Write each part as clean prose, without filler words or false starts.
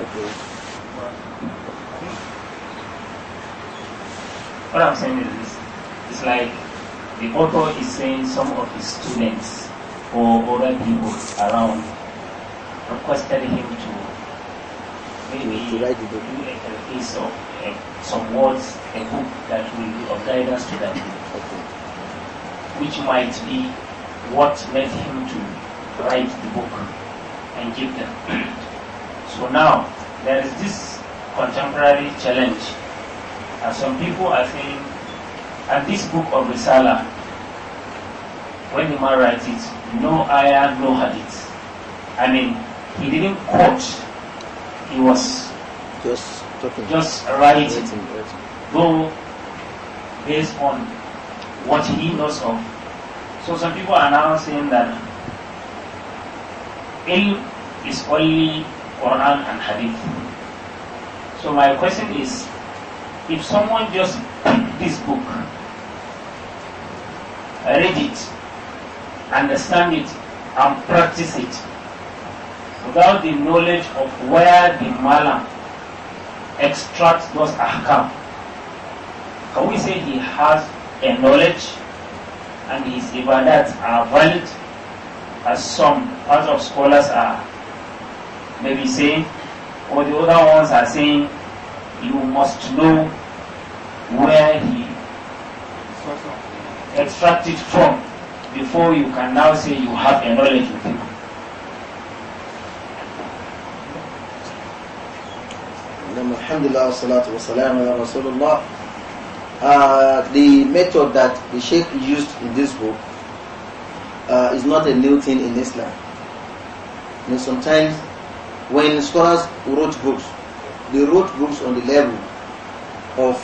Okay. What I'm saying is this. It's like the author is saying some of his students or other people around requested him to maybe To write the book. do a piece of some words, a book that will be of guidance to them, Okay. which might be what led him to write the book and give them. So now there is this contemporary challenge, and some people are saying, and this book of Risaalah, when the man writes it, no ayah, no hadith. I mean, he didn't quote, he was Just talking. just writing, Writing. though based on what he knows of. So some people are now saying that ilm is only Quran and hadith. So my question is, if someone just picked this book, read it, understand it, and practice it, without the knowledge of where the malam extracts those ahkam, can we say he has a knowledge and his ibadats are valid, as some other scholars are maybe saying, or the other ones are saying you must know where he extracted from before you can now say you have a knowledge with him? Alhamdulillah, salatu wa salam ala Rasulullah. The method that the Sheikh used in this book is not a new thing in Islam. You know, sometimes when scholars wrote books, they wrote books on the level of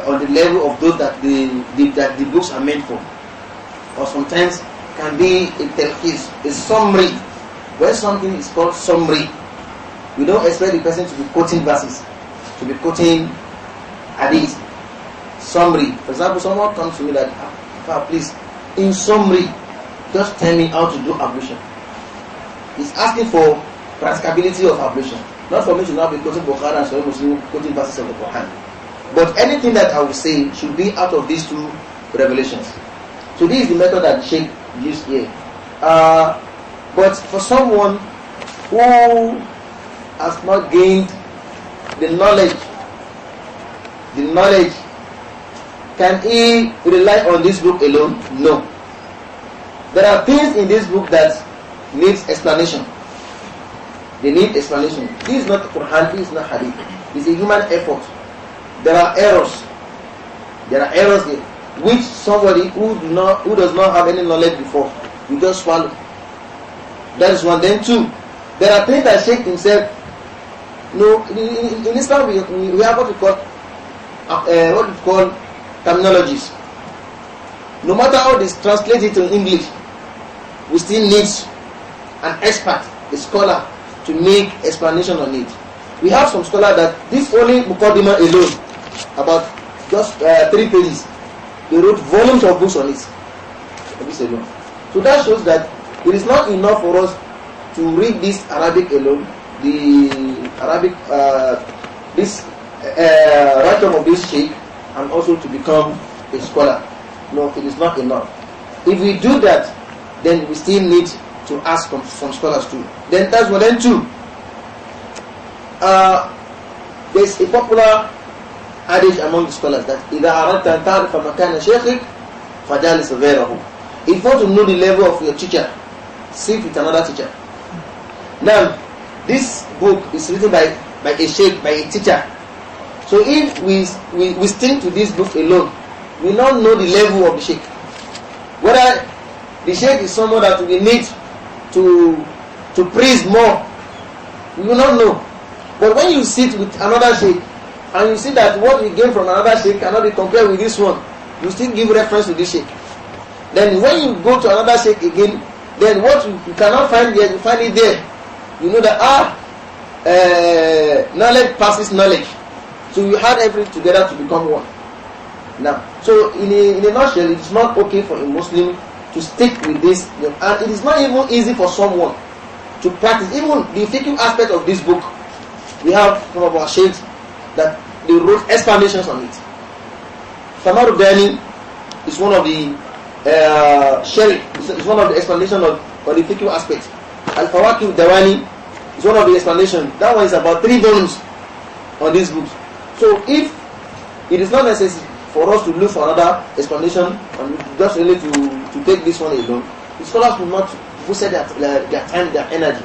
on the level of those that the books are meant for, or sometimes can be a telkhis, a summary. When something is called summary, we don't expect the person to be quoting verses, to be quoting hadith. Summary. For example, someone comes to me that, please, in summary, just tell me how to do ablution. He's asking for practicability of ablution, not for me to now be quoting Bukhari and Sahih Muslim, quoting verses of the Quran. But anything that I will say should be out of these two revelations. So this is the method that the Sheikh used here. But for someone who has not gained the knowledge, can he rely on this book alone? No. There are things in this book that needs explanation. They need explanation. This is not Quran, this is not Hadith. It's a human effort. There are errors. There are errors there, which somebody who does not have any knowledge before will just swallow. That is one. Then two, there are things that Sheikh himself. In Islam we have what we call terminologies. No matter how this translates it to English, we still need an expert, a scholar, to make explanation on it. We have some scholars that this only Muqaddimah alone, about just 3 pages, they wrote volumes of books on it. This alone. So that shows that it is not enough for us to read this Arabic alone, the Arabic, this writer of this sheikh, and also to become a scholar. No, it is not enough. If we do that, then we still need to ask some scholars too. Then that's one. Then two, there's a popular adage among the scholars that إذا أردت أن تعرف مكان شيخك فجالس غيره. If you want to know the level of your teacher, sit with another teacher. Now, this book is written by a sheikh, by a teacher. So if we stick to this book alone, we don't know the level of the sheikh. Whether the sheikh is someone that we need to praise more, we will not know. But when you sit with another sheikh and you see that what we gain from another sheikh cannot be compared with this one, you still give reference to this sheikh. Then when you go to another sheikh again, then what you cannot find there, you find it there. You know that knowledge passes knowledge. So you add everything together to become one. Now, so in a nutshell, it is not okay for a Muslim to stick with this, and it is not even easy for someone to practice. Even the fiqh aspect of this book, we have some of our sheikhs that they wrote explanations on it. Samar Dani is one of the Sherry is one of the explanation of the fiqh aspect. Al-Fawaqih Dawani is one of the explanation. That one is about 3 volumes on this book. So if it is not necessary for us to look for another explanation and just really to take this one alone, the scholars will not put their time, their energy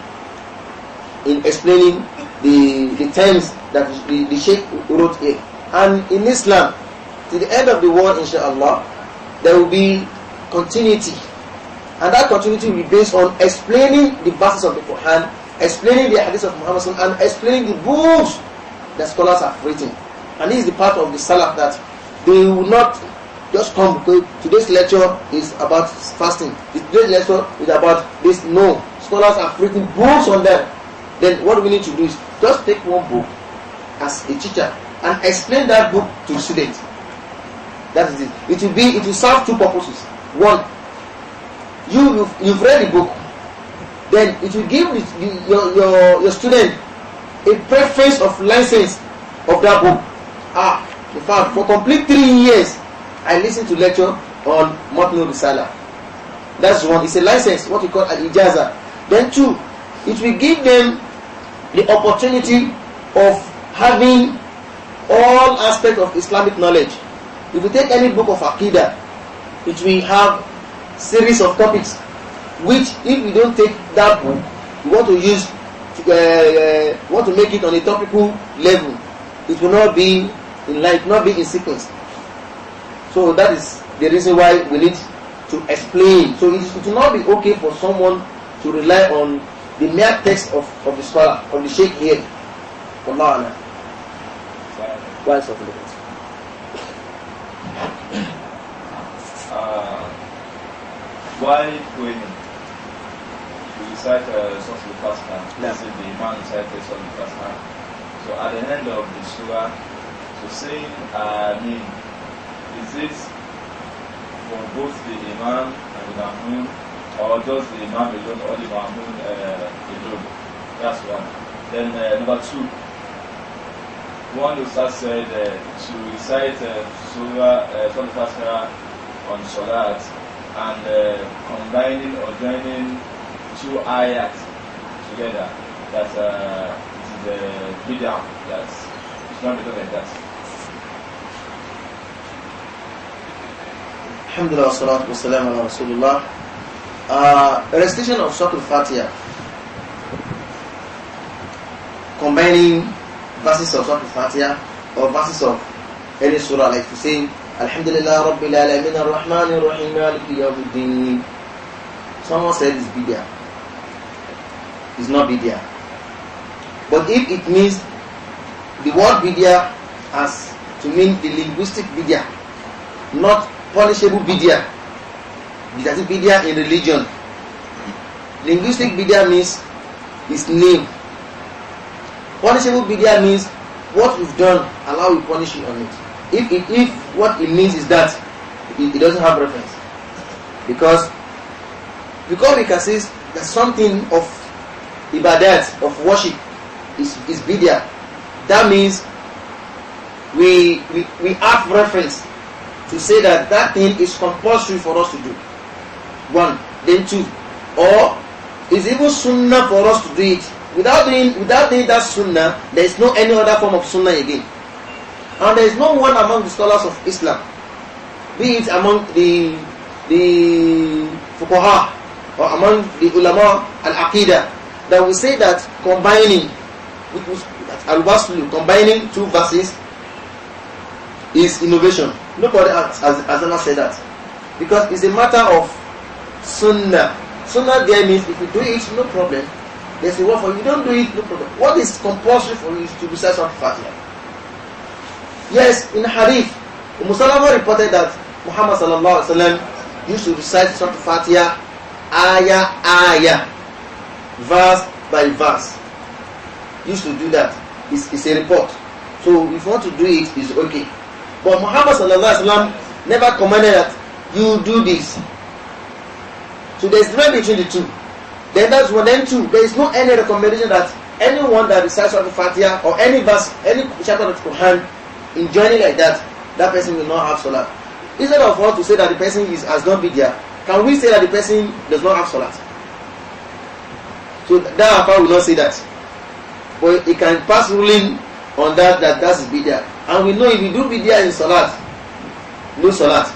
in explaining the terms that the Sheikh wrote here. And in Islam, to the end of the world, inshallah, there will be continuity. And that continuity will be based on explaining the verses of the Quran, explaining the hadith of Muhammad, and explaining the books that scholars have written. And this is the part of the Salaf that they will not just come because today's lecture is about fasting. Today's lecture is about this. No. Scholars have written books on them. Then what we need to do is just take one book as a teacher and explain that book to students. That is it. It will serve 2 purposes. One, you've read the book. Then it will give your student a preference of license of that book. In fact, for complete 3 years, I listened to lecture on Muqaddimar-Risaalah. That's one. It's a license, what we call al-ijaza. Then 2, it will give them the opportunity of having all aspects of Islamic knowledge. If you take any book of Aqidah, it will have series of topics, which if you don't take that book, you want to use, want to make it on a topical level, it will not be in line, it will not be in sequence. So that is the reason why we need to explain. So it will not be okay for someone to rely on the mere text of the scholar, of the sheikh here. Allah. Why is it? Why praying? We recite Surah Al-Fatiha. Let's say the Imam recited Surah Al-Fatiha. So at the end of the surah, so saying Ameen, is it for both the Imam and the Ma'mun, or just the Imam alone, or the Ma'mun alone? That's one. Then number 2, one Ustadh said to recite Surah Al-Fatiha on Salat and combining or joining 2 ayat together, that it is a bid'ah, that it's not because like that. Alhamdulillah, wassalatu wassalamu ala Rasulullah. A recitation of Surah Al-Fatiha, combining verses of Surah Al-Fatiha or verses of any surah, like to say Alhamdulillah Rabbil Alamin Ar-Rahman Ar-Rahim Maliki Yawmiddin. Someone said it's bid'ah. It's not bid'ah. But if it means the word bid'ah has to mean the linguistic bid'ah, not punishable bid'ah. That is bid'ah in religion. Linguistic bid'ah means its name. Punishable bid'ah means what you've done, Allah will punish you on it. If what it means is that it doesn't have reference, because we can say that something of ibadat, of worship, is bid'ah. That means we have reference to say that thing is compulsory for us to do. 1, then 2, or is even sunnah for us to do it. Without doing that sunnah, there is no any other form of sunnah again. And there is no one among the scholars of Islam, be it among the fuqaha or among the ulama al-aqidah, that will say that combining combining 2 verses is innovation. Nobody has ever said that, because it's a matter of sunnah. Sunnah there means if you do it, no problem. There's a word for you. You don't do it, no problem. What is compulsory for you is to recite Surah Al-Fatiha. Yes, in hadith, Salama reported that Muhammad sallallahu alaihi wasallam used to recite Surah Al-Fatiha ayah, verse by verse. Used to do that. It's a report. So if you want to do it, it's okay. But Muhammad sallallahu alaihi wasallam never commanded that you do this. So there's a difference between the two. Then that's one. Then two, there is no any recommendation that anyone that recites Surah Al-Fatiha or any verse, any chapter of the Quran, in joining like that, that person will not have salat. Instead of us to say that the person has done bid'ah, can we say that the person does not have salat? So that Alpha will not say that, but he can pass ruling on that that's bid'ah. And we know if you do bid'ah in salat, no salat.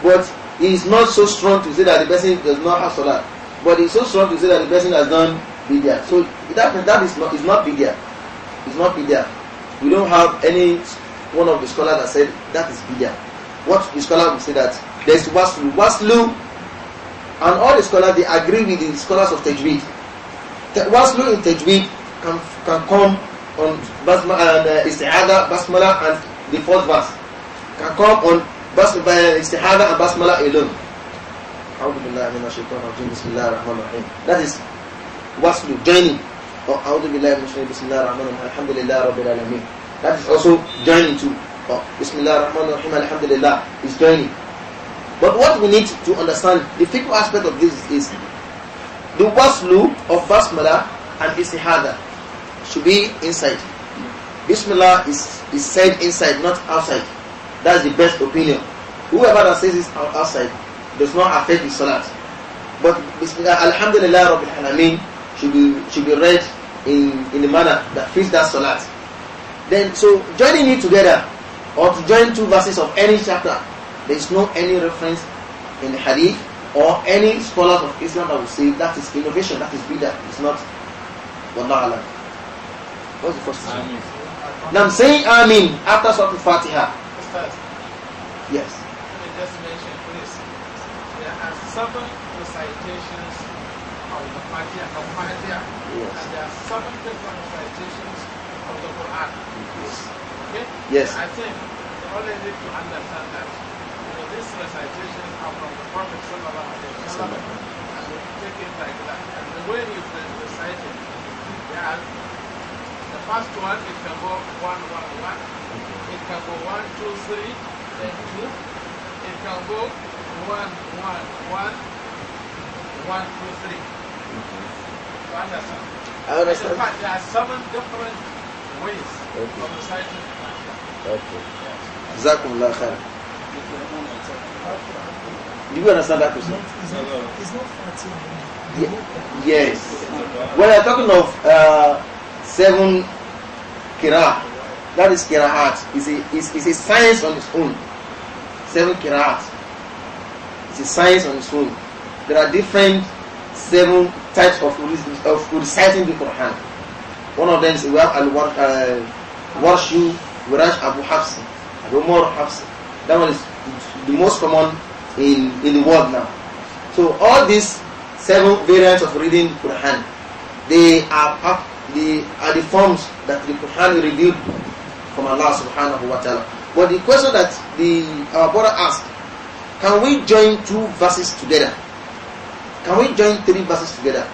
But he is not so strong to say that the person does not have salat. But he is so strong to say that the person has done bid'ah. So that is not bid'ah. It's not bid'ah. We don't have any one of the scholars that said that is bid'ah. What the scholar will say that there's waslu, and all the scholars they agree with the scholars of tajweed. Waslu in tajweed can come on basmala and isti'adha, basmala and the fourth verse. Can come on isti'adha and basmala alone. That is waslu, joining. That is also joining too. Bismillah ar-Rahman ar-Rahim, alhamdulillah, is joining. But what we need to understand, the fiqh aspect of this is the waslu of basmala and istihada should be inside. Bismillah is said inside, not outside. That's the best opinion. Whoever that says it outside does not affect the salat. But Bismillah, alhamdulillah, Rabbil Alameen should be read in the manner that fits that salat. Then, so joining it together, or to join two verses of any chapter, there is no any reference in the hadith or any scholars of Islam that will say that is innovation, that is bid'ah. It's not. Wallahu alam. What's the first question? Now I'm saying Amin after Surah Al-Fatiha. Ustadh, Yes. let me just mention this. There are 7 recitations of the Fatiha, Yes. and there are 7 different recitations of the Quran. Okay? Yes. I think we only need to understand that these recitations are from the Prophet Sallallahu Alaihi Wasallam, and we take it like that. And the way he's reciting, the first one, it can go 1, 1, 1. It can go 1, 2, 3, then 2. It can go 1, 1, 1, 1, 2, 3. You understand? I understand. In fact, there are 7 different ways of reciting. Okay. Jazakumullah khair. Do you understand that question? It's not Fatiha. Yes. When I'm talking of 7 qira'at, that is qira'at. It's a science on its own. 7 qira'at. It's a science on its own. There are different 7 types of reciting the Quran. One of them is we have Warshu, Wirash Abu Hafs, Abu Umar Hafs. That one is the most common in the world now. So all these 7 variants of reading Quran, they are the forms that the Quran revealed from Allah subhanahu wa ta'ala. But the question that our brother asked, can we join 2 verses together? Can we join 3 verses together?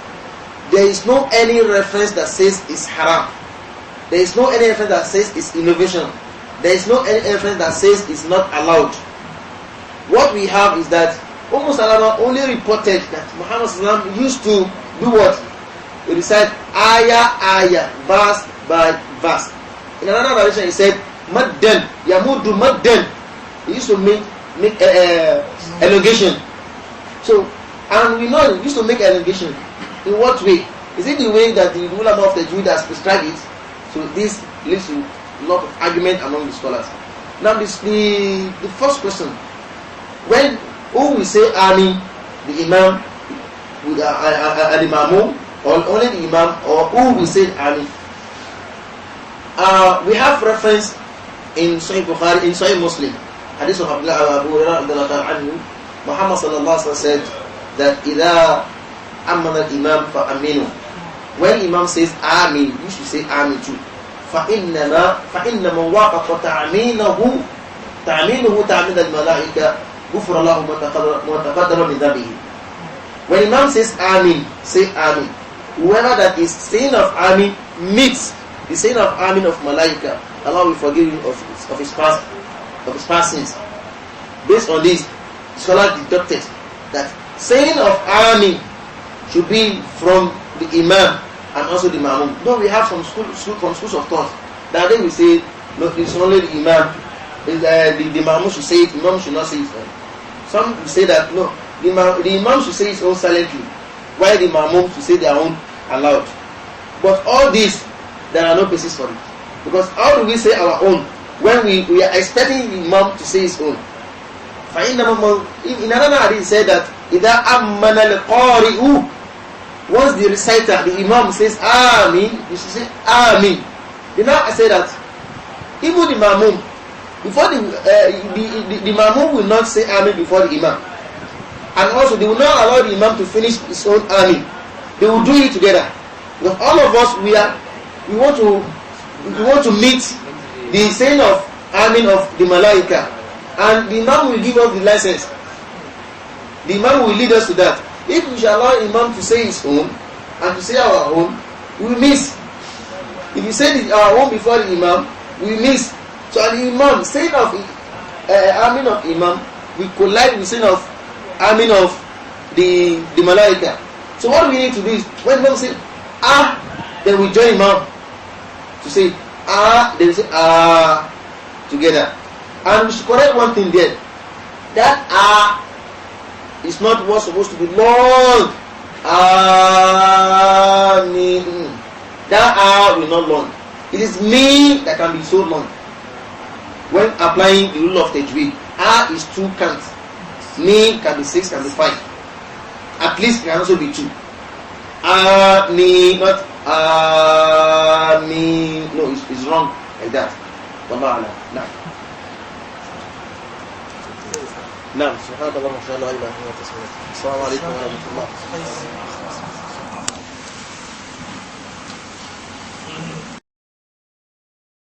There is no any reference that says it's haram. There is no any reference that says it's innovation. There is no any reference that says it's not allowed. What we have is that Umm Salama only reported that Muhammad Sallam used to do what? He recite ayah, verse by verse. In another narration he said, Maddan, Yamudu Maddan. He used to make elongation. So, and we know he used to make elongation. In what way? Is it the way that the ulama of the Jew has prescribed it? So this leads to a lot of argument among the scholars. Now the first question, when who will say Amin, the Imam, the Imam, or only the Imam, or who will say Amin? We have reference in Sahih Bukhari, in Sahih Muslim, hadith of Abu Hurairah, Muhammad sallallahu alaihi wasallam said that إِذَا أَمَّنَ الْإِمَامِ فَأَمِّنُوا. When Imam says Amin, you should say Amin too. فَإِنَّمَا وَافَقَ تَعْمِينَهُ تَعْمِينَ الْمَلَائِكَةِ غُفِرَ لَهُ مَا تَقَدَّمَ مِنْ ذَنبِهِ. When Imam says Amin, say Amin. Whoever that is saying of Amin meets the saying of Amin of Malaika, Allah will forgive him of his past sins. Based on this, scholars deducted that saying of Amin should be from the imam and also the ma'mum. Though we have some schools of thought that they will say no, it's only the imam. The ma'mum should say it, imam should not say it. Some will say that no, the imam should say his own silently, while the ma'mum should say their own aloud. But all this, there are no basis for it. Because how do we say our own when we are expecting the imam to say his own? In another hadith said that إِذَا أَمَّنَ الْقَارِئُ, once the reciter, the imam says Amin, you should say Amin. Then now I say that even the ma'mum, before the ma'mum will not say Amin before the imam. And also they will not allow the imam to finish his own Amin. They will do it together. Because all of us, we want to meet the saying of Amin of the Malaika. And the imam will give us the license. The imam will lead us to that. If we shall allow imam to say his own and to say our own, we miss. If you say our own before the imam, we miss. So the imam saying of Amin of imam, we collide with saying of Amin of the Malaika. So what we need to do is when imam say ah, then we join imam to say ah, then we say ah together. And we should correct one thing there. That ah is not what's supposed to be long. Amin. That ah will not long. It is me that can be so long. When applying the rule of tajweed, ah is 2 counts. Me can be 6, can be 5. At least it can also be 2. Amin, not Amin. No, it's wrong like that. Wallahu a'lam. نعم سبحانك اللهم وبحمدك اشهد ان لا اله الا انت استغفرك. السلام عليكم ورحمه الله.